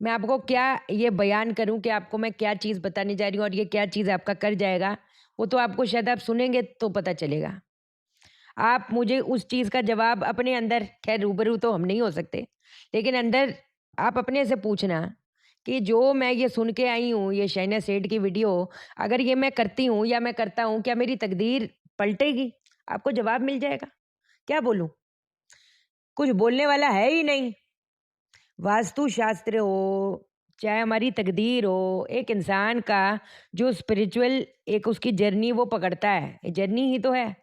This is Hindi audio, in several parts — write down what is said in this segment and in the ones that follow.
मैं आपको क्या ये बयान करूँ कि आपको मैं क्या चीज़ बताने जा रही हूँ और ये क्या चीज़ आपका कर जाएगा, वो तो आपको शायद आप सुनेंगे तो पता चलेगा। आप मुझे उस चीज़ का जवाब अपने अंदर ख़ैर रूबरू तो हम नहीं हो सकते, लेकिन अंदर आप अपने से पूछना कि जो मैं ये सुन के आई हूँ, ये शहनाज़ सेठ की वीडियो, अगर ये मैं करती हूँ या मैं करता हूँ, क्या मेरी तकदीर पलटेगी? आपको जवाब मिल जाएगा। क्या बोलूँ? कुछ बोलने वाला है ही नहीं। वास्तुशास्त्र हो, चाहे हमारी तकदीर हो, एक इंसान का जो स्पिरिचुअल एक उसकी जर्नी वो पकड़ता है, जर्नी ही तो है।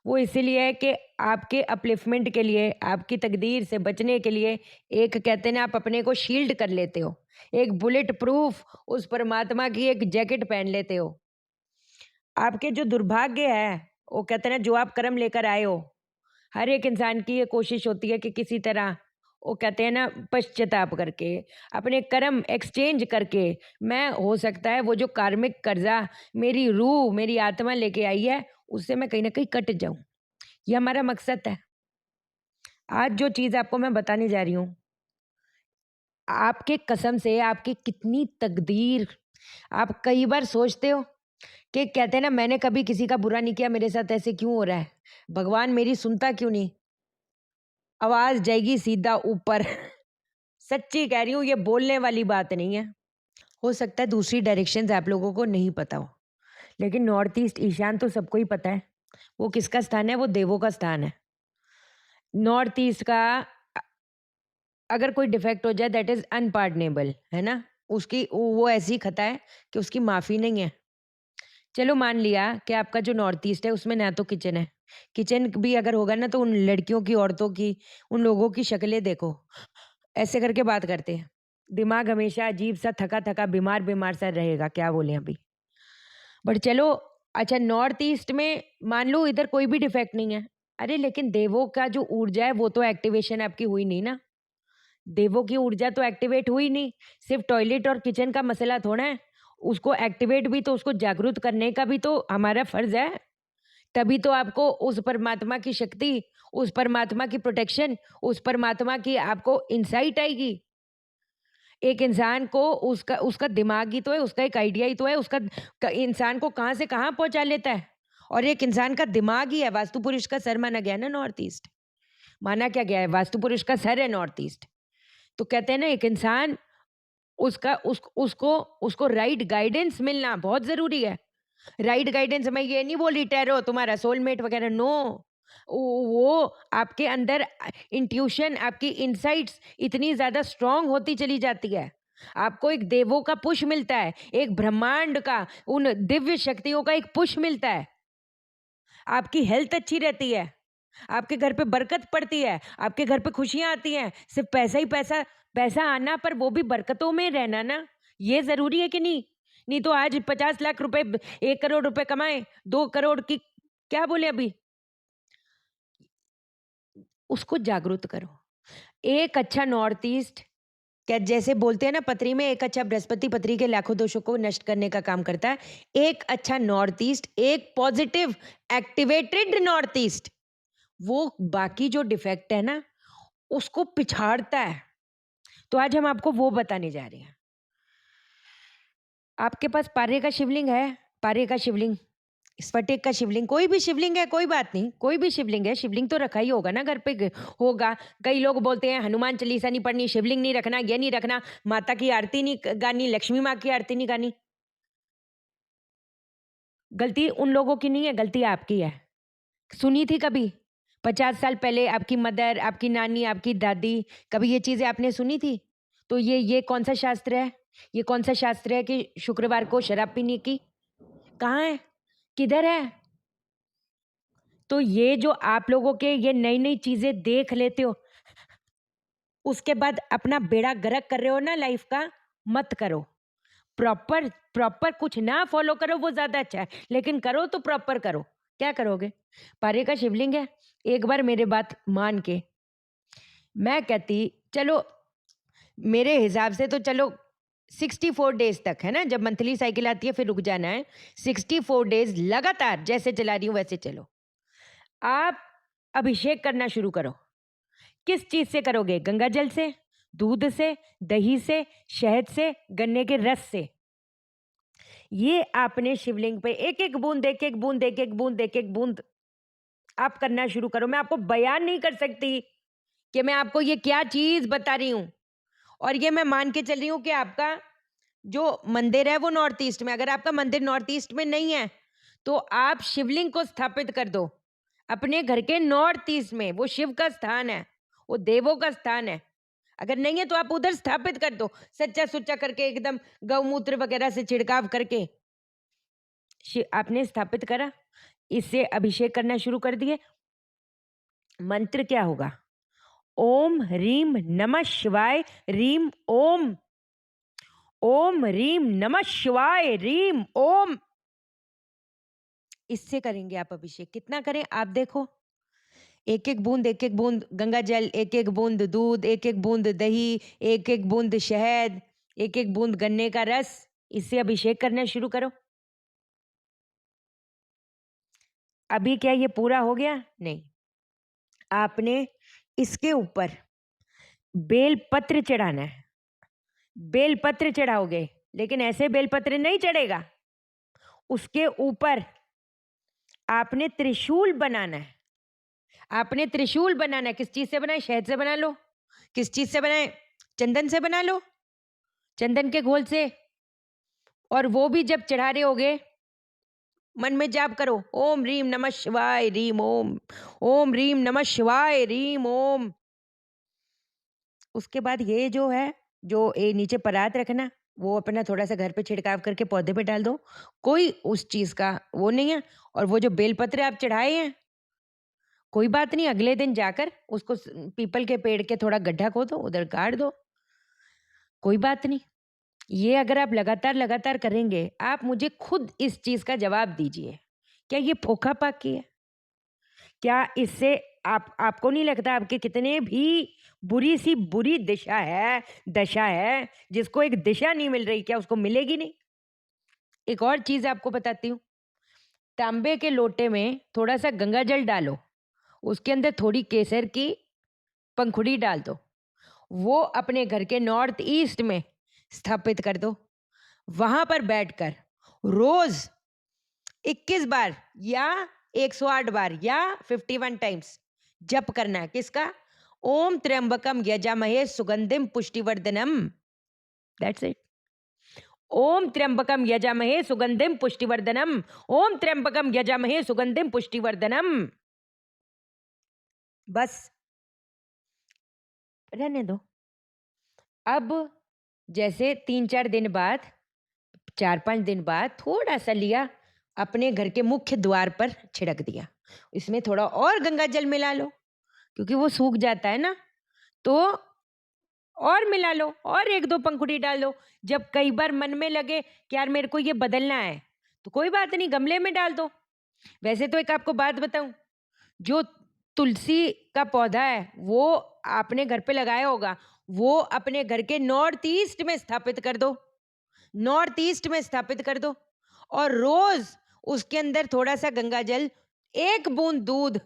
वो इसीलिए है कि आपके अपलिफ्टमेंट के लिए, आपकी तकदीर से बचने के लिए एक कहते हैं ना आप अपने को शील्ड कर लेते हो। एक बुलेट प्रूफ उस परमात्मा की एक जैकेट पहन लेते हो। आपके जो दुर्भाग्य है, वो कहते हैं ना जो आप कर्म लेकर आए हो, हर एक इंसान की ये कोशिश होती है कि किसी तरह वो कहते हैं ना पश्चाताप करके, अपने कर्म एक्सचेंज करके, मैं हो सकता है वो जो कार्मिक कर्जा मेरी रूह, मेरी आत्मा लेके आई है, उससे मैं कहीं न कहीं कट जाऊँ। ये हमारा मकसद है। आज जो चीज़ आपको मैं बताने जा रही हूँ, आपके कसम से आपकी कितनी तकदीर आप कई बार सोचते हो कि कहते हैं ना मैंने कभी किसी का बुरा नहीं किया, मेरे साथ ऐसे क्यों हो रहा है? भगवान मेरी सुनता क्यों नहीं? आवाज़ जाएगी सीधा ऊपर। सच्ची कह रही हूँ, ये बोलने वाली बात नहीं है। हो सकता है दूसरी डायरेक्शंस आप लोगों को नहीं पता हो, लेकिन नॉर्थ ईस्ट ईशान तो सबको ही पता है। वो किसका स्थान है? वो देवों का स्थान है। नॉर्थ ईस्ट का अ, अगर कोई डिफेक्ट हो जाए दैट इज़ अनपार्डनेबल, है ना? उसकी वो ऐसी खता है कि उसकी माफ़ी नहीं है। चलो मान लिया कि आपका जो नॉर्थ ईस्ट है उसमें ना तो किचन है। किचन भी अगर होगा ना तो उन लड़कियों की, औरतों की, उन लोगों की शक्लें देखो, ऐसे करके बात करते हैं। दिमाग हमेशा अजीब-सा थका-थका, बीमार-बीमार सा रहेगा, क्या बोलें अभी। बट चलो अच्छा नॉर्थ ईस्ट में मान लो इधर कोई भी डिफेक्ट नहीं है। अरे लेकिन देवों का जो ऊर्जा है वो तो एक्टिवेशन आपकी हुई नहीं ना। देवों की ऊर्जा तो एक्टिवेट हुई नहीं। सिर्फ़ टॉयलेट और किचन का मसला थोड़ा है। उसको एक्टिवेट भी तो उसको जागरूक करने का भी तो हमारा फ़र्ज़ है। तभी तो आपको उस परमात्मा की शक्ति, उस परमात्मा की प्रोटेक्शन, उस परमात्मा की आपको इनसाइट आएगी। एक इंसान को उसका उसका दिमाग ही तो है, उसका एक आइडिया ही तो है, उसका क इंसान को कहाँ से कहाँ पहुँचा लेता है। और एक इंसान का दिमाग ही है, वास्तु पुरुष का सर माना गया है ना नॉर्थ ईस्ट। माना क्या गया है? वास्तु पुरुष का सर है नॉर्थ ईस्ट। तो कहते हैं ना एक इंसान उसका उसको उसको राइट गाइडेंस मिलना बहुत ज़रूरी है। राइट गाइडेंस मैं ये नहीं बोल रही ठहरो तुम्हारा सोलमेट वगैरह नो। वो आपके अंदर इंट्यूशन आपकी इनसाइट्स इतनी ज़्यादा स्ट्रांग होती चली जाती है। आपको एक देवों का पुश मिलता है, एक ब्रह्मांड का उन दिव्य शक्तियों का एक पुश मिलता है। आपकी हेल्थ अच्छी रहती है, आपके घर पे बरकत पड़ती है, आपके घर पे खुशियाँ आती हैं। सिर्फ़ पैसा ही पैसा पैसा आना पर वो भी बरकतों में रहना ना, ये ज़रूरी है कि नहीं? नहीं तो आज 50 लाख रुपए 1 करोड़ रुपए कमाए, 2 करोड़ की क्या बोले अभी? उसको जागरूक करो। एक अच्छा नॉर्थ ईस्ट क्या जैसे बोलते हैं ना पत्री में एक अच्छा बृहस्पति पत्री के लाखों दोषों को नष्ट करने का काम करता है। एक अच्छा नॉर्थ ईस्ट, एक पॉजिटिव एक्टिवेटेड नॉर्थ ईस्ट, वो बाकी जो डिफेक्ट है ना, उसको पिछाड़ता है। तो आज हम आपको वो बताने जा रहे हैं। आपके पास पारे का शिवलिंग है? पारे का शिवलिंग, स्फटिक का शिवलिंग, कोई भी शिवलिंग है, कोई बात नहीं, कोई भी शिवलिंग है, शिवलिंग तो रखा ही होगा ना घर पे होगा। कई लोग बोलते हैं हनुमान चालीसा नहीं पढ़नी, शिवलिंग नहीं रखना, ये नहीं रखना, माता की आरती नहीं गानी, लक्ष्मी माँ की आरती नहीं गानी। गलती उन लोगों की नहीं है, गलती आपकी है। सुनी थी कभी? 50 साल पहले आपकी मदर, आपकी नानी, आपकी दादी, कभी ये चीज़ें आपने सुनी थी? तो ये कौन-सा शास्त्र है? ये कौन-सा शास्त्र है कि शुक्रवार को शराब पीने की? कहाँ है? किधर है? तो ये जो आप लोगों के ये नई-नई चीज़ें देख लेते हो, उसके बाद अपना बेड़ा गर्क कर रहे हो ना लाइफ़ का, मत करो। प्रॉपर प्रॉपर कुछ ना फ़ॉलो करो वो ज़्यादा अच्छा है, लेकिन करो तो प्रॉपर करो। क्या करोगे? पारे का शिवलिंग है, एक बार मेरी बात मान के मैं कहती चलो मेरे हिसाब से तो चलो 64 डेज़ तक, है ना? जब मंथली साइकिल आती है फिर रुक जाना है। 64 डेज़ लगातार जैसे चला रही हूँ वैसे चलो। आप अभिषेक करना शुरू करो। किस चीज़ से करोगे? गंगा जल से? दूध से, दही से, शहद से, गन्ने के रस से। ये आपने शिवलिंग पे एक-एक बूंद, एक-एक बूंद, एक-एक बूंद, एक-एक बूंद आप करना शुरू करो। मैं आपको बयान नहीं कर सकती कि मैं आपको ये क्या चीज़ बता रही हूँ। और ये मैं मान के चल रही हूँ कि आपका जो मंदिर है वो नॉर्थ ईस्ट में, अगर आपका मंदिर नॉर्थ ईस्ट में नहीं है, तो आप शिवलिंग को स्थापित कर दो अपने घर के नॉर्थ ईस्ट में। वो शिव का स्थान है, वो देवों का स्थान है। अगर नहीं है तो आप उधर स्थापित कर दो, सच्चा सुच्चा करके, एकदम गौमूत्र वगैरह से छिड़काव करके आपने स्थापित करा, इससे अभिषेक करना शुरू कर दिए। मंत्र क्या होगा? ओम ह्रीम नमः शिवाय ह्रीम ओम। ओम ह्रीम नमः शिवाय ह्रीम ओम। इससे करेंगे आप अभिषेक। कितना करें आप देखो, एक एक बूंद गंगा जल, एक एक बूंद दूध, एक एक बूंद दही, एक एक बूंद शहद, एक एक बूंद गन्ने का रस, इससे अभिषेक करना शुरू करो। अभी क्या ये पूरा हो गया? नहीं, आपने इसके ऊपर बेलपत्र चढ़ाना है। बेलपत्र चढ़ाओगे, लेकिन ऐसे बेलपत्र नहीं चढ़ेगा। उसके ऊपर आपने त्रिशूल बनाना है। आपने त्रिशूल बनाना है। किस चीज से बनाए? शहद से बना लो। किस चीज से बनाए? चंदन से बना लो, चंदन के घोल से। और वो भी जब चढ़ा रहे होगे, मन में जाप करो, ओम रीम नमः शिवाय रीम ओम, ओम रीम नमः शिवाय रीम ओम। उसके बाद ये जो है, जो ये नीचे परात रखना, वो अपना थोड़ा सा घर पे छिड़काव करके पौधे पे डाल दो। कोई उस चीज का वो नहीं है। और वो जो बेलपत्र आप चढ़ाए हैं, कोई बात नहीं, अगले दिन जाकर उसको पीपल के पेड़ के थोड़ा गड्ढा खोदो, उधर गाड़ दो, कोई बात नहीं। ये अगर आप लगातार लगातार करेंगे, आप मुझे खुद इस चीज का जवाब दीजिए, क्या ये फोखा पाकी है? क्या इससे आपको नहीं लगता आपके कितने भी बुरी सी बुरी दशा है, जिसको एक दिशा नहीं मिल रही, क्या उसको मिलेगी नहीं? एक और चीज आपको बताती हूँ। तांबे के लोटे में थोड़ा सा गंगा जल डालो, उसके अंदर थोड़ी केसर की पंखुड़ी डाल दो, वो अपने घर के नॉर्थ ईस्ट में स्थापित कर दो। वहां पर बैठकर रोज 21 बार या 108 बार या 51 टाइम्स जप करना है। किसका? ओम त्र्यंबकम यजामहे सुगंधिम पुष्टिवर्धनम। That's it. ओम त्र्यंबकम यजामहे सुगंधिम पुष्टिवर्धनम। ओम त्र्यंबकम यजामहे सुगंधिम पुष्टिवर्धनम। बस रहने दो। अब जैसे 3-4 दिन बाद, 4-5 दिन बाद थोड़ा सा लिया, अपने घर के मुख्य द्वार पर छिड़क दिया। इसमें थोड़ा और गंगा जल मिला लो, क्योंकि वो सूख जाता है ना, तो और मिला लो, और 1-2 पंखुड़ी डाल दो। जब कई बार मन में लगे कि यार मेरे को ये बदलना है, तो कोई बात नहीं, गमले में डाल दो। वैसे तो एक आपको बात बताऊं, जो तुलसी का पौधा है वो आपने घर पे लगाया होगा, वो अपने घर के नॉर्थ ईस्ट में स्थापित कर दो। नॉर्थ ईस्ट में स्थापित कर दो, और रोज उसके अंदर थोड़ा सा गंगा जल, 1 बूंद दूध,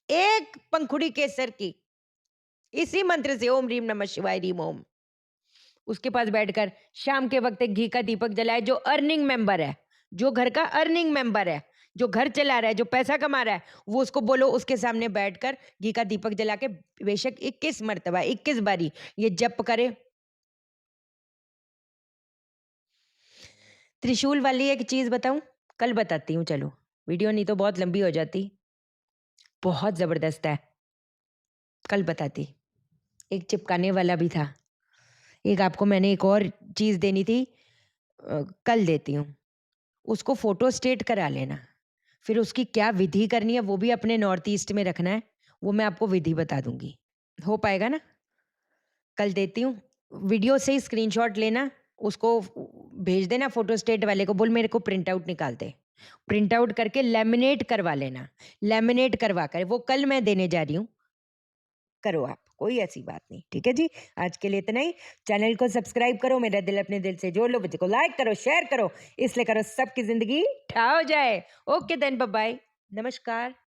1 पंखुड़ी केसर की, इसी मंत्र से ओम रीम नमः शिवाय रीम ओम, उसके पास बैठकर शाम के वक्त एक घी का दीपक जलाए। जो अर्निंग मेंबर है, जो घर का अर्निंग मेंबर है, जो घर चला रहा है, जो पैसा कमा रहा है, वो उसको बोलो, उसके सामने बैठकर घी का दीपक जला के बेशक 21 मर्तबा, 21 बारी ये जप करे। त्रिशूल वाली एक चीज बताऊं? कल बताती हूँ, चलो, वीडियो नहीं तो बहुत लंबी हो जाती, बहुत जबरदस्त है, कल बताती। एक चिपकाने वाला भी था। एक आपको मैंने एक और चीज देनी थी, कल देती हूँ। उसको फोटो स्टेट करा लेना, फिर उसकी क्या विधि करनी है वो भी अपने नॉर्थ ईस्ट में रखना है, वो मैं आपको विधि बता दूंगी। हो पाएगा ना? कल देती हूँ। वीडियो से ही स्क्रीनशॉट लेना, उसको भेज देना फोटो स्टेट वाले को, बोल मेरे को प्रिंट आउट निकाल दे। प्रिंट आउट करके लैमिनेट करवा लेना। लैमिनेट करवा कर वो कल मैं देने जा रही हूँ, करो आप, कोई ऐसी बात नहीं। ठीक है जी, आज के लिए इतना ही। चैनल को सब्सक्राइब करो, मेरा दिल अपने दिल से जोड़ लो, बच्चे को लाइक करो, शेयर करो, इसलिए करो सबकी जिंदगी ठा हो जाए। ओके देन, बाय बाय, नमस्कार।